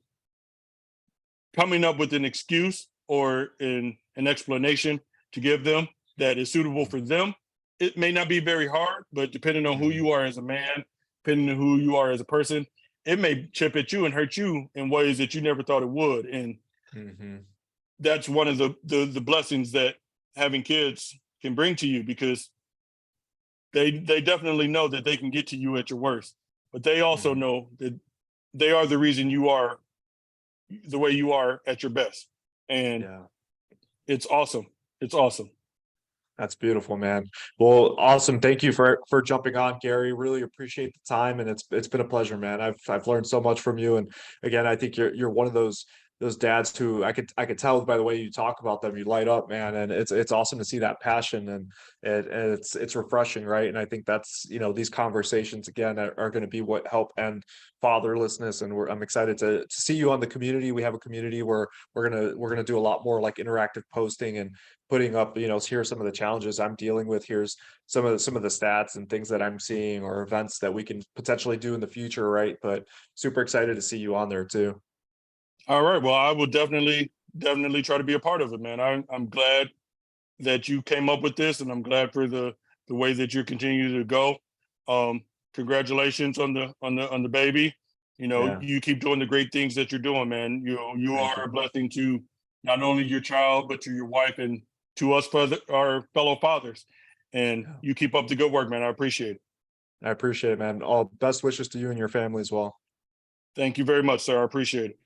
coming up with an excuse or an explanation to give them that is suitable for them. It may not be very hard, but depending on who Mhm. you are as a man, depending on who you are as a person, it may chip at you and hurt you in ways that you never thought it would. And Mhm. that's one of the blessings that having kids can bring to you, because they definitely know that they can get to you at your worst, but they also Mhm. know that they are the reason you are the way you are at your best. And Yeah. it's awesome. It's awesome. That's beautiful, man. Well, awesome. Thank you for jumping on, Gary. Really appreciate the time, and it's been a pleasure, man. I've learned so much from you, and again, I think you're one of those dads who I could tell by the way you talk about them, you light up, man, and it's awesome to see that passion, and it's refreshing, right? And I think that's these conversations again are going to be what help end fatherlessness, and I'm excited to see you on the community. We have a community where we're gonna do a lot more like interactive posting and putting up, here's some of the challenges I'm dealing with. Here's some of the stats and things that I'm seeing or events that we can potentially do in the future, right? But super excited to see you on there too. All right. Well, I will definitely try to be a part of it, man. I'm glad that you came up with this, and I'm glad for the way that you're continuing to go. Um, Congratulations on the baby. Yeah, You keep doing the great things that you're doing, man. You thank are you. a blessing to not only your child but to your wife and to us, our fellow fathers. And Yeah. you keep up the good work, man. I appreciate it. I appreciate it, man. All best wishes to you and your family as well. Thank you very much, sir. I appreciate it.